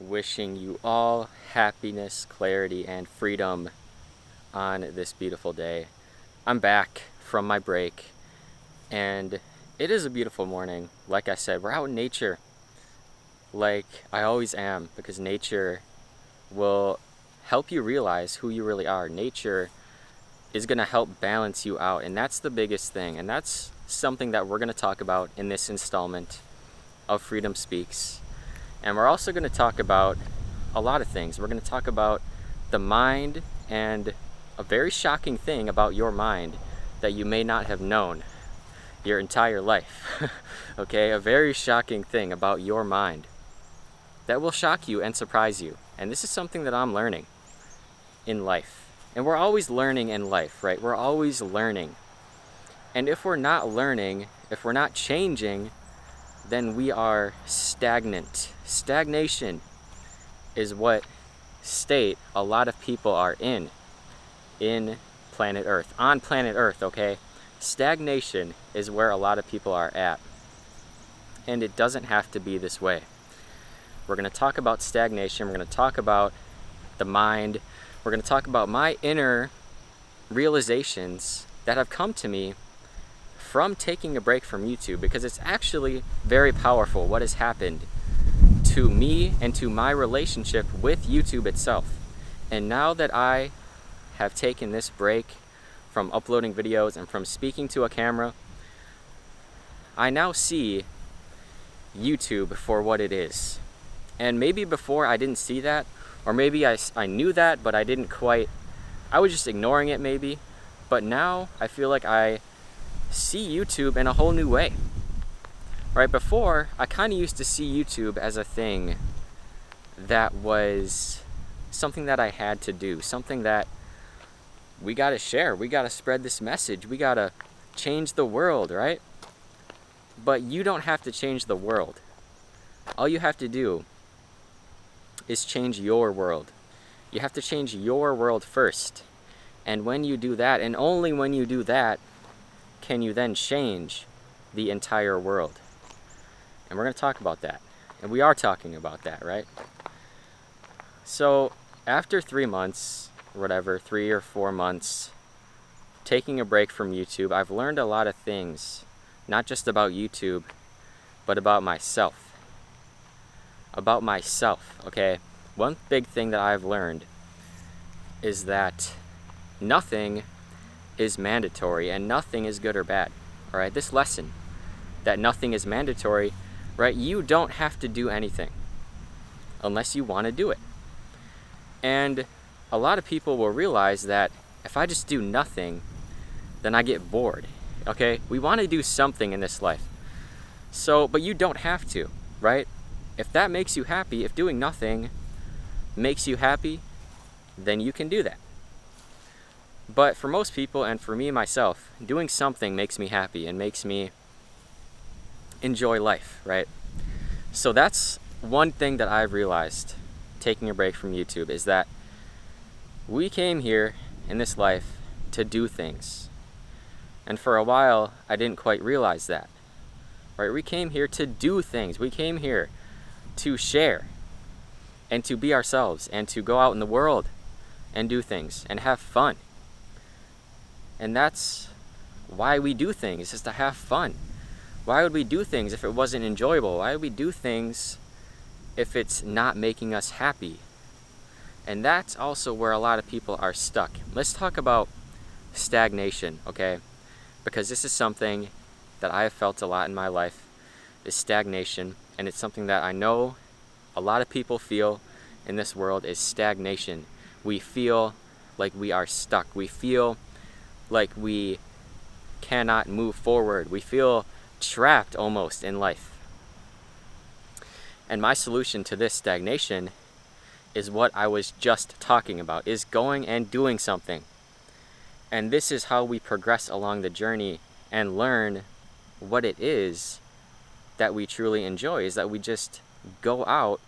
wishing you all happiness, clarity, and freedom on this beautiful day. I'm back from my break, and it is a beautiful morning. Like I said, we're out in nature, like I always am, because nature will help you realize who you really are. Nature is going to help balance you out, and that's the biggest thing, and that's something that we're going to talk about in this installment of Freedom Speaks. And we're also going to talk about a lot of things. We're going to talk about the mind and a very shocking thing about your mind that you may not have known your entire life. Okay, a very shocking thing about your mind that will shock you and surprise you. And this is something that I'm learning in life. And we're always learning in life, right? We're always learning. And if we're not learning, if we're not changing, then we are stagnant. Stagnation is what state a lot of people are in planet Earth, on planet Earth, okay? Stagnation is where a lot of people are at. And it doesn't have to be this way. We're going to talk about stagnation. We're going to talk about the mind. We're going to talk about my inner realizations that have come to me from taking a break from YouTube, because it's actually very powerful what has happened to me and to my relationship with YouTube itself. And now that I have taken this break from uploading videos and from speaking to a camera, I now see YouTube for what it is. And maybe before I didn't see that, or maybe I knew that, but I was just ignoring it maybe. But now I feel like I see YouTube in a whole new way. Right, before, I kind of used to see YouTube as a thing that was something that I had to do, something that we got to share, we got to spread this message, we got to change the world, right? But you don't have to change the world. All you have to do is change your world. You have to change your world first. And when you do that, and only when you do that, can you then change the entire world. And we're going to talk about that. And we are talking about that, right? So after 3 months, or whatever, 3 or 4 months, taking a break from YouTube, I've learned a lot of things, not just about YouTube, but about myself. About myself, okay? One big thing that I've learned is that nothing is mandatory and nothing is good or bad. All right, this lesson that nothing is mandatory, right? You don't have to do anything unless you want to do it. And a lot of people will realize that if I just do nothing, then I get bored. Okay, we want to do something in this life. So, but you don't have to, right? If that makes you happy, if doing nothing makes you happy, then you can do that. But for most people, and for me myself, doing something makes me happy and makes me enjoy life, right? So that's one thing that I've realized taking a break from YouTube, is that we came here in this life to do things. And for a while, I didn't quite realize that, right? We came here to do things. We came here to share and to be ourselves and to go out in the world and do things and have fun. And that's why we do things, is to have fun. Why would we do things if it wasn't enjoyable? Why would we do things if it's not making us happy? And that's also where a lot of people are stuck. Let's talk about stagnation, okay? Because this is something that I have felt a lot in my life, is stagnation. And it's something that I know a lot of people feel in this world, is stagnation. We feel like we are stuck. We feel like we cannot move forward. We feel trapped almost in life. And my solution to this stagnation is what I was just talking about, is going and doing something. And this is how we progress along the journey and learn what it is that we truly enjoy, is that we just go out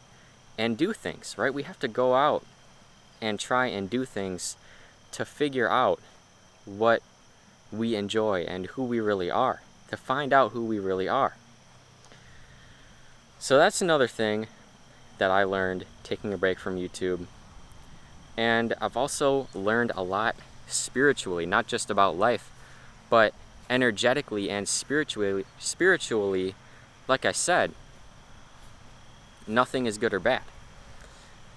and do things, right? We have to go out and try and do things to figure out what we enjoy and who we really are, to find out who we really are. So that's another thing that I learned taking a break from YouTube. And I've also learned a lot spiritually, not just about life, but energetically and spiritually, like I said, nothing is good or bad.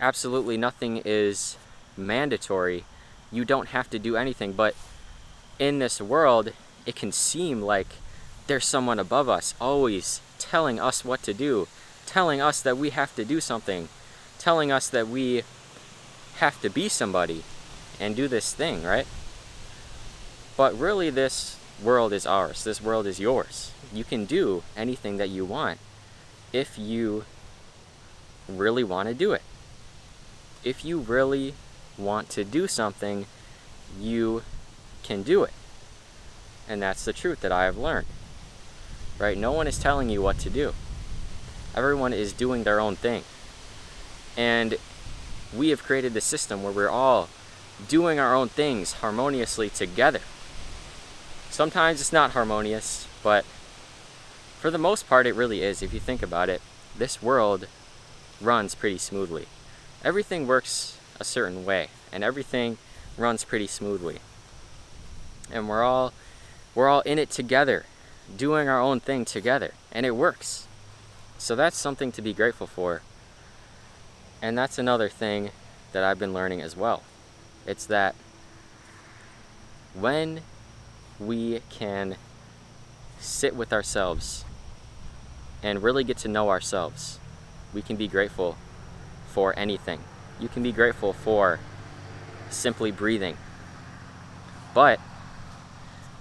Absolutely nothing is mandatory. You don't have to do anything, but in this world, it can seem like there's someone above us always telling us what to do, telling us that we have to do something, telling us that we have to be somebody and do this thing, right? But really, this world is ours. This world is yours. You can do anything that you want if you really want to do it. If you really want to do something, you can do it. And that's the truth that I have learned, right? No one is telling you what to do. Everyone is doing their own thing. And we have created this system where we're all doing our own things harmoniously together. Sometimes it's not harmonious, but for the most part it really is. If you think about it, this world runs pretty smoothly. Everything works a certain way, and everything runs pretty smoothly. And we're all in it together, doing our own thing together, and it works. So that's something to be grateful for. And that's another thing that I've been learning as well. It's that when we can sit with ourselves and really get to know ourselves, we can be grateful for anything. You can be grateful for simply breathing. But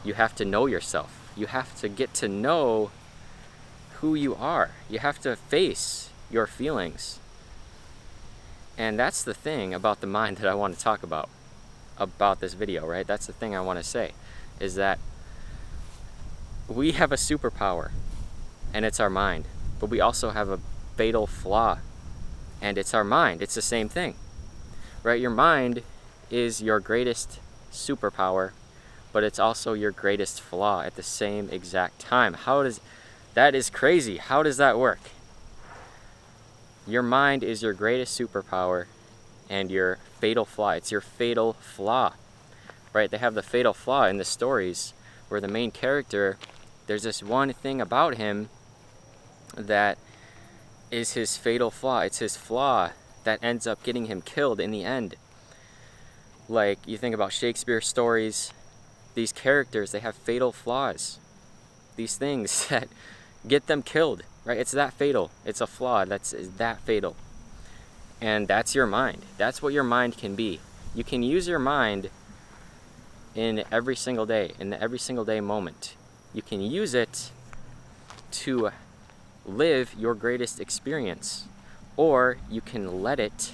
you have to know yourself. You have to get to know who you are. You have to face your feelings. And that's the thing about the mind that I want to talk about this video, right? That's the thing I want to say, is that we have a superpower, and it's our mind. But we also have a fatal flaw, and it's our mind. It's the same thing, right? Your mind is your greatest superpower, but it's also your greatest flaw at the same exact time. That is crazy. How does that work? Your mind is your greatest superpower and your fatal flaw. It's your fatal flaw, right? They have the fatal flaw in the stories where the main character, there's this one thing about him that is his fatal flaw. It's his flaw that ends up getting him killed in the end. Like, you think about Shakespeare stories, these characters, they have fatal flaws. These things that get them killed, right? It's that fatal. It's a flaw that's that fatal. And that's your mind. That's what your mind can be. You can use your mind in every single day moment. You can use it to live your greatest experience, or you can let it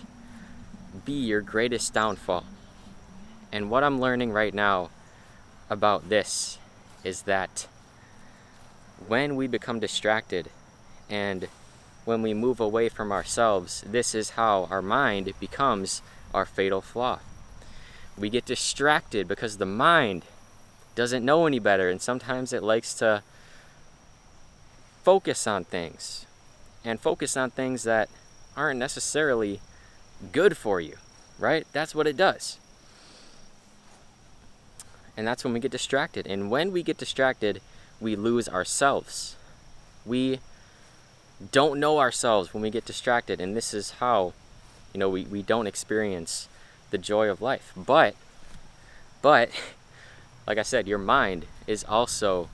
be your greatest downfall. And what I'm learning right now about this is that when we become distracted and when we move away from ourselves, this is how our mind becomes our fatal flaw. We get distracted because the mind doesn't know any better, and sometimes it likes to focus on things that aren't necessarily good for you, right? That's what it does. And that's when we get distracted. And when we get distracted, we lose ourselves. We don't know ourselves when we get distracted, and this is how, we don't experience the joy of life. But like I said, your mind is also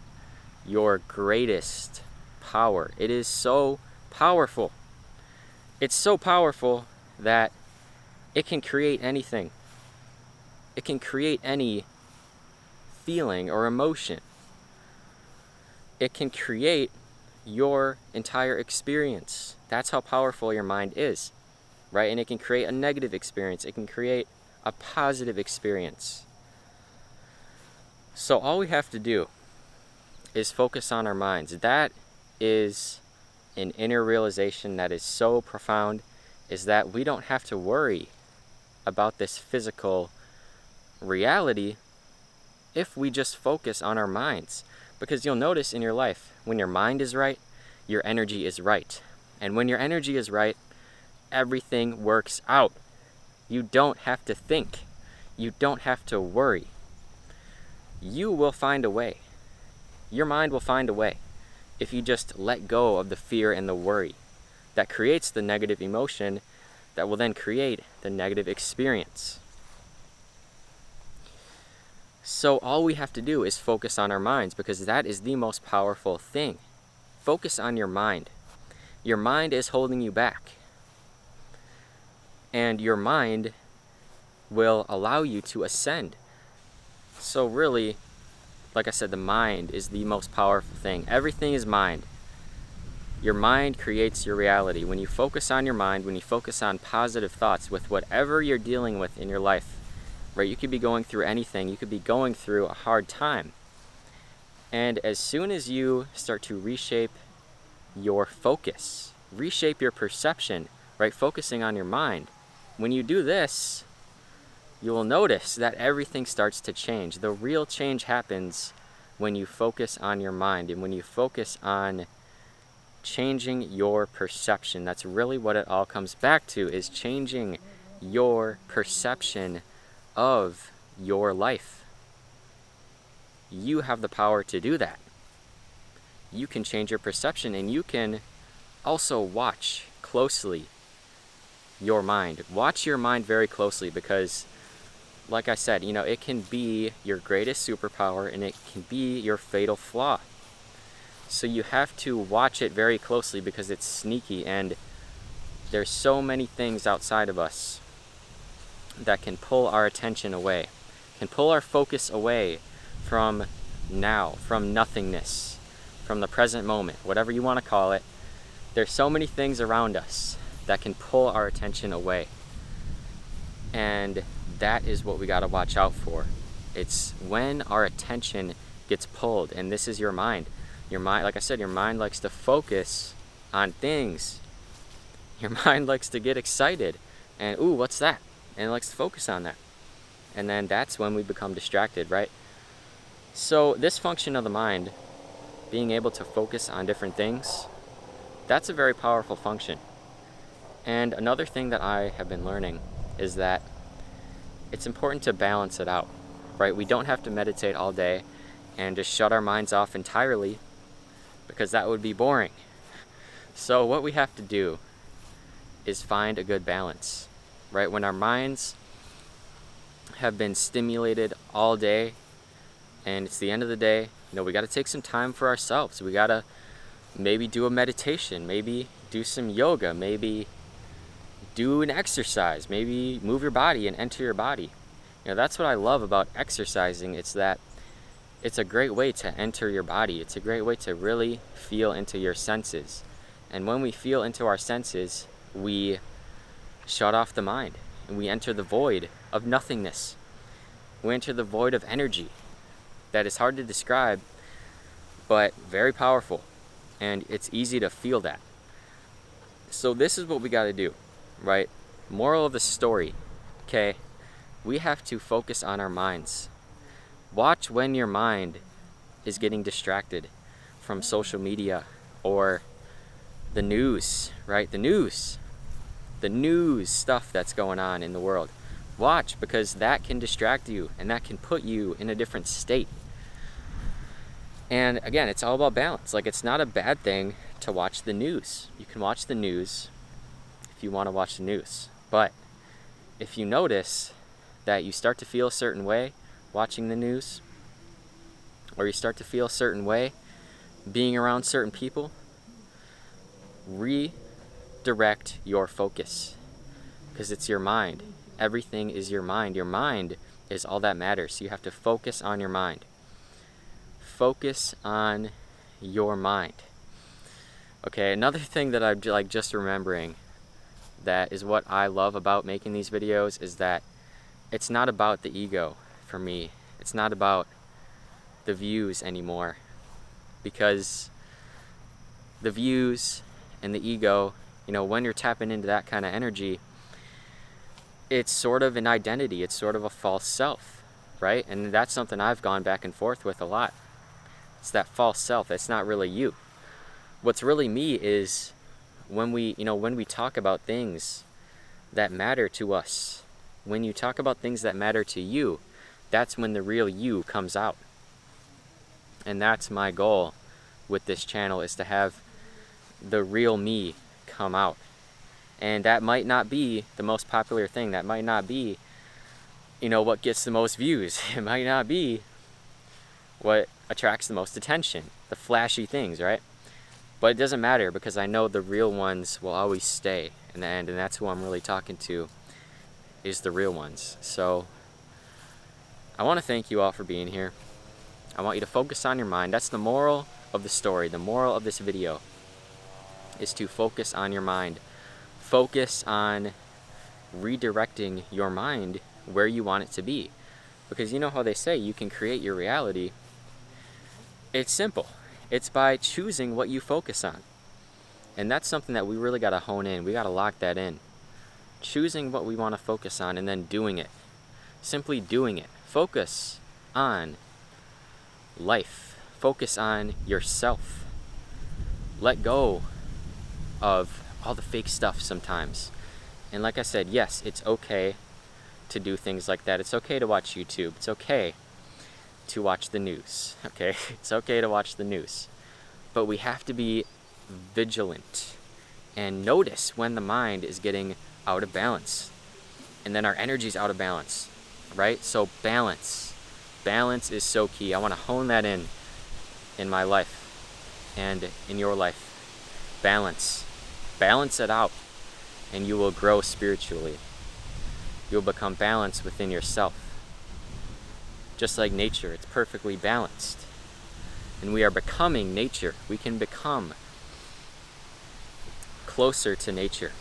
your greatest power. It is so powerful. It's so powerful that it can create anything. It can create any feeling or emotion. It can create your entire experience. That's how powerful your mind is, right? And it can create a negative experience. It can create a positive experience. So all we have to do is focus on our minds. That is an inner realization that is so profound, is that we don't have to worry about this physical reality if we just focus on our minds. Because you'll notice in your life, when your mind is right, your energy is right. And when your energy is right, everything works out. You don't have to think. You don't have to worry. You will find a way. Your mind will find a way if you just let go of the fear and the worry that creates the negative emotion that will then create the negative experience. So all we have to do is focus on our minds, because that is the most powerful thing. Focus on your mind. Your mind is holding you back. And your mind will allow you to ascend. So really, like I said, the mind is the most powerful thing. Everything is mind. Your mind creates your reality. When you focus on your mind, when you focus on positive thoughts with whatever you're dealing with in your life, right? You could be going through anything. You could be going through a hard time. And as soon as you start to reshape your focus, reshape your perception, right? Focusing on your mind. When you do this, you will notice that everything starts to change. The real change happens when you focus on your mind and when you focus on changing your perception. That's really what it all comes back to, is changing your perception of your life. You have the power to do that. You can change your perception, and you can also watch closely your mind. Watch your mind very closely, because like I said, it can be your greatest superpower and it can be your fatal flaw. So you have to watch it very closely, because it's sneaky, and there's so many things outside of us that can pull our attention away, can pull our focus away from now, from nothingness, from the present moment, whatever you want to call it. There's so many things around us that can pull our attention away. And that is what we got to watch out for. It's when our attention gets pulled, and this is your mind. Your mind, like I said, your mind likes to focus on things. Your mind likes to get excited and, ooh, what's that? And it likes to focus on that. And then that's when we become distracted, right? So this function of the mind, being able to focus on different things, that's a very powerful function. And another thing that I have been learning is that it's important to balance it out, right? We don't have to meditate all day and just shut our minds off entirely, because that would be boring. So what we have to do is find a good balance, right? When our minds have been stimulated all day and it's the end of the day, we got to take some time for ourselves. We got to maybe do a meditation, maybe do some yoga, maybe do an exercise, maybe move your body and enter your body. That's what I love about exercising. It's that it's a great way to enter your body. It's a great way to really feel into your senses. And when we feel into our senses, we shut off the mind and we enter the void of nothingness. We enter the void of energy that is hard to describe, but very powerful. And it's easy to feel that. So this is what we got to do, right? Moral of the story, okay? We have to focus on our minds. Watch when your mind is getting distracted from social media or the news, right? The news stuff that's going on in the world. Watch, because that can distract you and that can put you in a different state. And again, it's all about balance. Like, it's not a bad thing to watch the news. You can watch the news if you want to watch the news. But if you notice that you start to feel a certain way watching the news, or you start to feel a certain way being around certain people, redirect your focus, because it's your mind. Everything is your mind. Your mind is all that matters. So you have to focus on your mind. Focus on your mind. Okay, another thing that I'm just remembering that is what I love about making these videos is that it's not about the ego for me. It's not about the views anymore, because the views and the ego, when you're tapping into that kind of energy, it's sort of an identity. It's sort of a false self, right? And that's something I've gone back and forth with a lot. It's that false self. It's not really you. What's really me is when we talk about things that matter to us. When you talk about things that matter to you, that's when the real you comes out. And that's my goal with this channel, is to have the real me come out. And that might not be the most popular thing. That might not be, what gets the most views. It might not be what attracts the most attention, the flashy things, right? But it doesn't matter, because I know the real ones will always stay in the end, and that's who I'm really talking to, is the real ones. So I want to thank you all for being here. I want you to focus on your mind. That's the moral of the story. The moral of this video is to focus on your mind. Focus on redirecting your mind where you want it to be. Because you know how they say you can create your reality. It's simple. It's by choosing what you focus on. And that's something that we really got to hone in. We got to lock that in. Choosing what we want to focus on and then doing it. Simply doing it. Focus on life. Focus on yourself. Let go of all the fake stuff sometimes. And like I said, yes, it's okay to do things like that. It's okay to watch YouTube. It's okay to watch the news. Okay? It's okay to watch the news. But we have to be vigilant and notice when the mind is getting out of balance. And then our energy's out of balance. Right? So balance. Balance is so key. I want to hone that in my life and in your life. Balance. Balance it out, and you will grow spiritually. You'll become balanced within yourself. Just like nature, it's perfectly balanced. And we are becoming nature. We can become closer to nature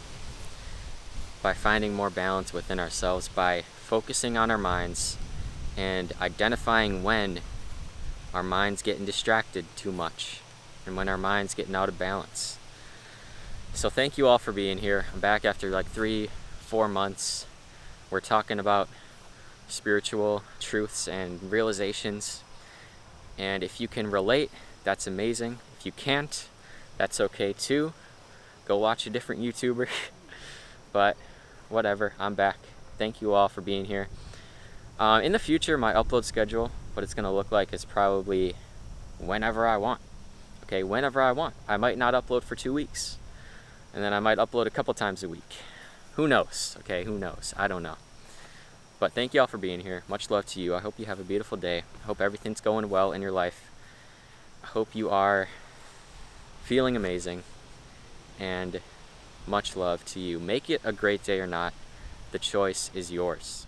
by finding more balance within ourselves, by focusing on our minds and identifying when our mind's getting distracted too much and when our mind's getting out of balance. So thank you all for being here. I'm back after like 3-4 months. We're talking about spiritual truths and realizations. And if you can relate, that's amazing. If you can't, that's okay too. Go watch a different YouTuber. But whatever, I'm back. Thank you all for being here. In the future, my upload schedule, what it's going to look like is probably whenever I want. Okay, whenever I want. I might not upload for 2 weeks. And then I might upload a couple times a week. Who knows? Okay, who knows? I don't know. But thank you all for being here. Much love to you. I hope you have a beautiful day. I hope everything's going well in your life. I hope you are feeling amazing. And much love to you. Make it a great day or not. The choice is yours.